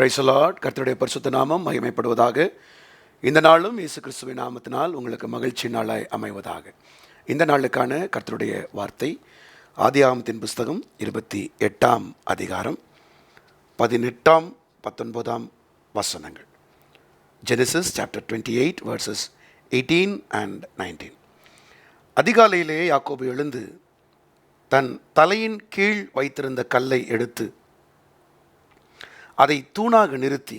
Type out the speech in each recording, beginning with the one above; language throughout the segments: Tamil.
Praise the Lord. கர்த்தருடைய பரிசுத்த நாமம் மகிமைப்படுவதாக. இந்த நாளும் இயேசு கிறிஸ்துவின் நாமத்தினால் உங்களுக்கு மகிழ்ச்சி நாளாய் அமைவதாக. இந்த நாளுக்கான கர்த்தருடைய வார்த்தை ஆதியாகமத்தின் புஸ்தகம் 28ஆம் அதிகாரம் 18ஆம் 19ஆம் வசனங்கள். Genesis chapter 28 verses 18 and 19. அதிகாலையிலே யாக்கோபு எழுந்து தன் தலையின் கீழ் வைத்திருந்த கல்லை எடுத்து அதை தூணாக நிறுத்தி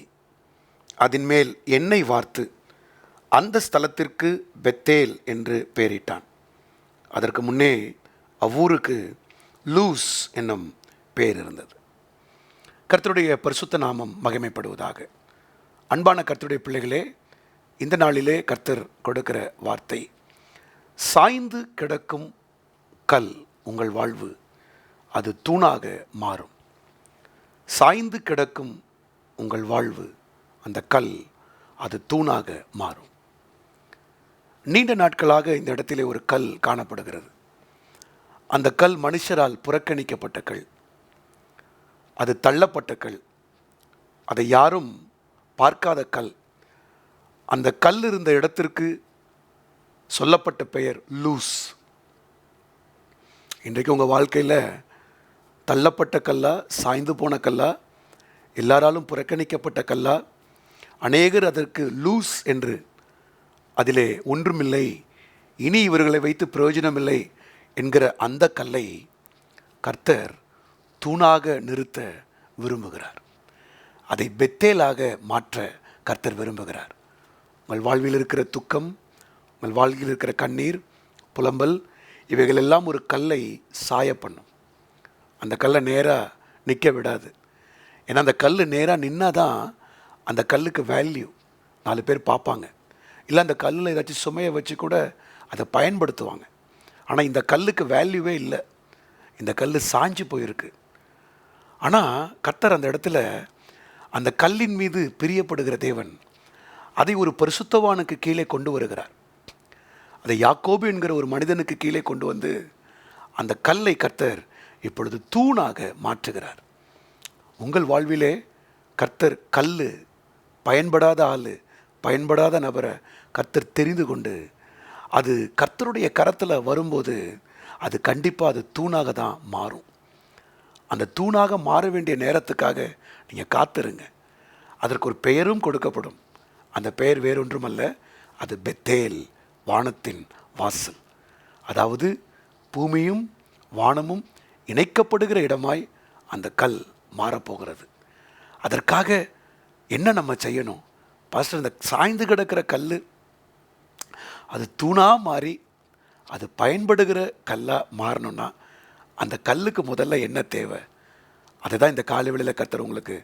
அதன் மேல் எண்ணெய் வார்த்து அந்த ஸ்தலத்திற்கு பெத்தேல் என்று பெயரிட்டான். அதற்கு முன்னே அவ்வூருக்கு லூஸ் என்னும் பெயர் இருந்தது. கர்த்தருடைய பரிசுத்த நாமம் மகிமைப்படுவதாக. அன்பான கர்த்தருடைய பிள்ளைகளே, இந்த நாளிலே கர்த்தர் கொடுக்கிற வார்த்தை, சாய்ந்து கிடக்கும் கல் உங்கள் வாழ்வு அது தூணாக மாறும். சாய்ந்து கிடக்கும் உங்கள் வாழ்வு அந்த கல் அது தூணாக மாறும். நீண்ட நாட்களாக இந்த இடத்திலே ஒரு கல் காணப்படுகிறது. அந்த கல் மனுஷரால் புறக்கணிக்கப்பட்ட கல், அது தள்ளப்பட்ட கல், அதை யாரும் பார்க்காத கல். அந்த கல் இருந்த இடத்திற்கு சொல்லப்பட்ட பெயர் லூஸ். இன்றைக்கு உங்கள் வாழ்க்கையில் தள்ளப்பட்ட கல்லா, சாய்ந்து போன கல்லா, எல்லாராலும் புறக்கணிக்கப்பட்ட கல்லா, அநேகர் அதற்கு லூஸ் என்று அதிலே ஒன்றுமில்லை, இனி இவர்களை வைத்து பிரயோஜனமில்லை என்கிற அந்த கல்லை கர்த்தர் தூணாக நிறுத்த விரும்புகிறார். அதை பெத்தேலாக மாற்ற கர்த்தர் விரும்புகிறார். உங்கள் வாழ்வில் இருக்கிற துக்கம், உங்கள் வாழ்வில் இருக்கிற கண்ணீர், புலம்பல், இவைகளெல்லாம் ஒரு கல்லை சாய பண்ணும். அந்த கல்லை நேராக நிற்க விடாது. ஏன்னா அந்த கல் நேராக நின்னா தான் அந்த கல்லுக்கு வேல்யூ, 4 பேர் பார்ப்பாங்க. இல்லை அந்த கல்லில் ஏதாச்சும் சுமையை வச்சு கூட அதை பயன்படுத்துவாங்க. ஆனால் இந்த கல்லுக்கு வேல்யூவே இல்லை, இந்த கல் சாஞ்சு போயிருக்கு. ஆனால் கர்த்தர் அந்த இடத்துல அந்த கல்லின் மீது பிரியப்படுகிற தேவன் அதை ஒரு பரிசுத்தவானுக்கு கீழே கொண்டு வருகிறார். அதை யாக்கோபு என்கிற ஒரு மனிதனுக்கு கீழே கொண்டு வந்து அந்த கல்லை கர்த்தர் இப்பொழுது தூணாக மாற்றுகிறார். உங்கள் வாழ்விலே கர்த்தர் கல், பயன்படாத ஆள், பயன்படாத நபரை கர்த்தர் தெரிந்து கொண்டு அது கர்த்தருடைய கரத்தில் வரும்போது அது கண்டிப்பாக அது தூணாக தான் மாறும். அந்த தூணாக மாற வேண்டிய நேரத்துக்காக நீங்கள் காத்திருங்க. அதற்கு ஒரு பெயரும் கொடுக்கப்படும். அந்த பெயர் வேறொன்றுமல்ல, அது பெத்தேல், வானத்தின் வாசல். அதாவது பூமியும் வானமும் இணைக்கப்படுகிற இடமாய் அந்த கல் மாறப்போகிறது. அதற்காக என்ன நம்ம செய்யணும் பாஸ்டர்? இந்த சாய்ந்து கிடக்கிற கல் அது தூணாக மாறி அது பயன்படுகிற கல்லாக மாறணும்னா அந்த கல்லுக்கு முதல்ல என்ன தேவை? அதுதான் இந்த காலைவெளியில் கர்த்தர் உங்களுக்கு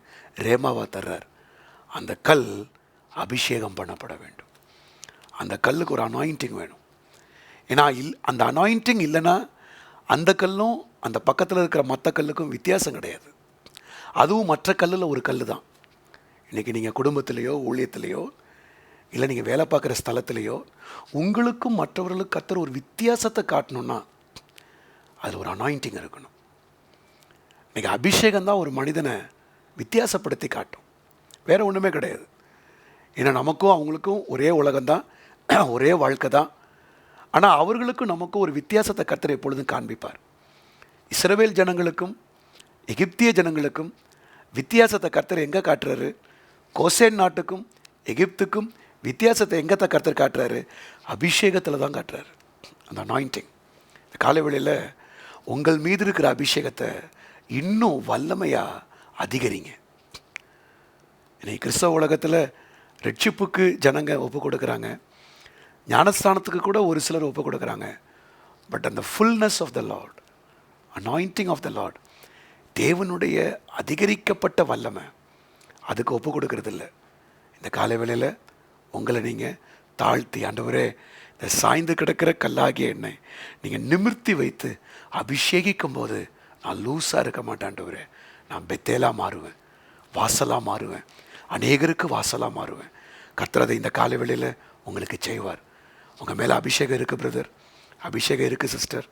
ரேமாவா தர்றார். அந்த கல் அபிஷேகம் பண்ணப்பட வேண்டும். அந்த கல்லுக்கு ஒரு அனாயிண்டிங் வேணும். ஏன்னா அந்த அனாயிண்டிங் இல்லைன்னா அந்த கல்லும் அந்த பக்கத்தில் இருக்கிற மற்ற கல்லுக்கும் வித்தியாசம் கிடையாது. அதுவும் மற்ற கல்லில் ஒரு கல் தான். இன்றைக்கி நீங்கள் குடும்பத்திலேயோ ஊழியத்திலேயோ இல்லை நீங்கள் வேலை பார்க்குற ஸ்தலத்திலேயோ உங்களுக்கும் மற்றவர்களுக்கும் கர்த்தர் ஒரு வித்தியாசத்தை காட்டணுன்னா அது ஒரு அனாயிண்டிங் இருக்கணும். இன்றைக்கி அபிஷேகம் தான் ஒரு மனிதனை வித்தியாசப்படுத்தி காட்டும், வேறு ஒன்றுமே கிடையாது. ஏன்னா நமக்கும் அவங்களுக்கும் ஒரே உலகம்தான், ஒரே வாழ்க்கை தான். ஆனால் அவர்களுக்கும் நமக்கும் ஒரு வித்தியாசத்தை கர்த்தர் எப்பொழுதும் காண்பிப்பார். இஸ்ரவேல் ஜனங்களுக்கும் எகிப்திய ஜனங்களுக்கும் வித்தியாசத்தை கர்த்தர் எங்கே காட்டுறாரு? கோசேன் நாட்டுக்கும் எகிப்துக்கும் வித்தியாசத்தை எங்கே தான் கர்த்தர் காட்டுறாரு? அபிஷேகத்தில் தான் காட்டுறாரு. அந்த அனாயிண்டிங். இந்த காலைவேளையில் உங்கள் மீது இருக்கிற அபிஷேகத்தை இன்னும் வல்லமையாக அதிகரிங்க. இன்னைக்கு கிறிஸ்தவ உலகத்தில் ரட்சிப்புக்கு ஜனங்க ஒப்பு கொடுக்குறாங்க, ஞானஸ்தானத்துக்கு கூட ஒரு சிலர் ஒப்பு கொடுக்குறாங்க. பட் அந்த fullness of the Lord, anointing of the Lord, தேவனுடைய அதிகரிக்கப்பட்ட வல்லமை, அதுக்கு ஒப்பு கொடுக்கறது இல்லை. இந்த காலை வேளையில் உங்களை நீங்கள் தாழ்த்தி, ஆண்டவரே இந்த சாய்ந்து கிடக்கிற கல்லாகிய என்னை நீங்கள் நிமிர்த்தி வைத்து அபிஷேகிக்கும் போது நான் லூஸாக இருக்க மாட்டேன் ஆண்டவரே, நான் பெத்தேலாக மாறுவேன், வாசலாக மாறுவேன், அநேகருக்கு வாசலாக மாறுவேன். கர்த்தர் அதை இந்த காலை வேளையில் உங்களுக்கு செய்வார். உங்கள் மேலே அபிஷேகம் இருக்குது பிரதர், அபிஷேகம் இருக்குது சிஸ்டர்.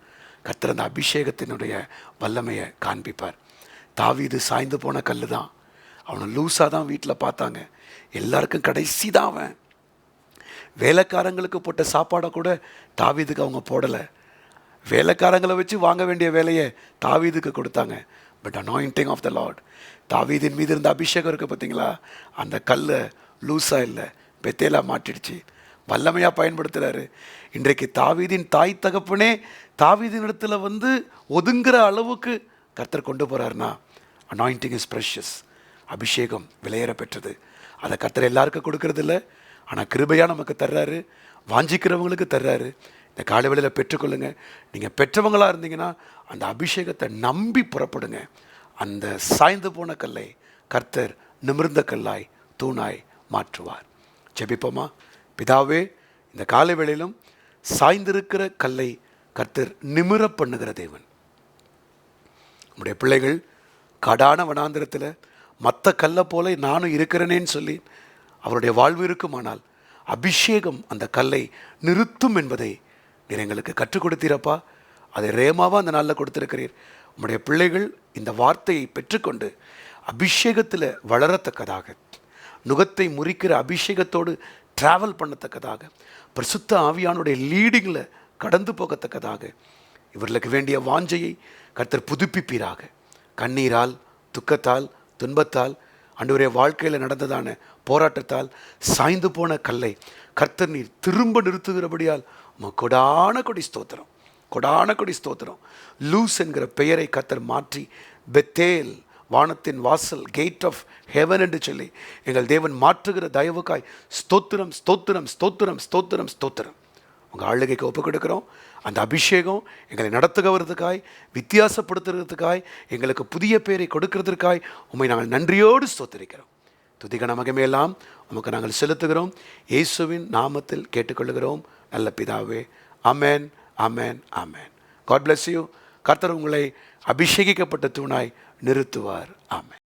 கர்த்தர் அந்த அபிஷேகத்தினுடைய வல்லமையை காண்பிப்பார். தாவீது சாய்ந்து போன கல் தான், அவனை லூஸாக தான் வீட்டில் பார்த்தாங்க. எல்லாருக்கும் கடைசி தான் அவன். வேலைக்காரங்களுக்கு போட்ட சாப்பாடை கூட தாவீதுக்கு அவங்க போடலை. வேலைக்காரங்களை வச்சு வாங்க வேண்டிய வேலையை தாவீதுக்கு கொடுத்தாங்க. But anointing of the Lord, தாவீதின் மீது இருந்த அபிஷேகம் இருக்குது பார்த்தீங்களா, அந்த கல் லூஸாக இல்லை, பெத்தேலா மாட்டிடுச்சு. வல்லமையாக பயன்படுத்துகிறாரு. இன்றைக்கு தாவீதின் தாய் தகப்பனே தாவீதின் இடத்துல ஒதுங்குற அளவுக்கு கர்த்தர் கொண்டு போகிறாருன்னா, அனாயிண்டிங் இஸ் ப்ரெஷஸ். அபிஷேகம் விலையேற பெற்றது. அதை கர்த்தர் எல்லாருக்கும் கொடுக்கறது இல்லை, ஆனால் கிருபையாக நமக்கு தர்றாரு, வாஞ்சிக்கிறவங்களுக்கு தர்றாரு. இந்த காலை வேளையில் பெற்றுக்கொள்ளுங்க. நீங்கள் பெற்றவங்களாக இருந்தீங்கன்னா அந்த அபிஷேகத்தை நம்பி புறப்படுங்க. அந்த சாய்ந்து போன கல்லை கர்த்தர் நிமிர்ந்த கல்லாய் தூணாய் மாற்றுவார். ஜெபிப்போமா? பிதாவே, இந்த காலை வேளையிலும் சாய்ந்திருக்கிற கல்லை கர்த்தர் நிமிர பண்ணுகிற தேவன். நம்முடைய பிள்ளைகள் காடான வனாந்திரத்தில் மற்ற கல்லை போல நானும் இருக்கிறேனேன்னு சொல்லி அவருடைய வாழ்வு இருக்குமானால் அபிஷேகம் அந்த கல்லை நிறுத்தும் என்பதை நீர் எங்களுக்கு கற்றுக் கொடுத்தீரப்பா. அதை ரேமாவாக அந்த நாளில் கொடுத்திருக்கிறீர். உம்முடைய பிள்ளைகள் இந்த வார்த்தையை பெற்றுக்கொண்டு அபிஷேகத்தில் வளரத்தக்கதாக, நுகத்தை முறிக்கிற அபிஷேகத்தோடு ட்ராவல் பண்ணத்தக்கதாக, பரிசுத்த ஆவியானுடைய லீடிங்கில் கடந்து போகத்தக்கதாக இவர்களுக்கு வேண்டிய வாஞ்சையை கர்த்தர் புதுப்பிப்பீராக. கண்ணீரால், துக்கத்தால், துன்பத்தால், ஆண்டவரே வாழ்க்கையில் நடந்ததான போராட்டத்தால் சாய்ந்து போன கல்லை கர்த்தர் நீர் திரும்ப நிறுத்துகிறபடியால் கொடான கொடி ஸ்தோத்திரம், கொடான கொடி ஸ்தோத்திரம். லூஸ் என்கிற பெயரை கர்த்தர் மாற்றி பெத்தேல், வானத்தின் வாசல், கேட் ஆஃப் ஹெவன் என்று சொல்லி எங்கள் தேவன் மாற்றுகிற தயவுக்காய் ஸ்தோத்திரம், ஸ்தோத்திரம், ஸ்தோத்திரம், ஸ்தோத்திரம், ஸ்தோத்திரம். உங்கள் ஆளுகைக்கு ஒப்புக் கொடுக்குறோம். அந்த அபிஷேகம் எங்களை நடத்துகிறதுக்காய், வித்தியாசப்படுத்துறதுக்காய், எங்களுக்கு புதிய பேரை கொடுக்கறதற்காய் உம்மை நாங்கள் நன்றியோடு ஸ்தோத்திரிக்கிறோம். துதிகன மகிமையெல்லாம் உமக்கு நாங்கள் செலுத்துகிறோம். இயேசுவின் நாமத்தில் கேட்டுக்கொள்கிறோம் நல்ல பிதாவே. ஆமென், ஆமென், ஆமென். God bless you. கர்த்தர் உங்களை அபிஷேகிக்கப்பட்ட தூணாய் நிறுத்துவார். ஆமென்.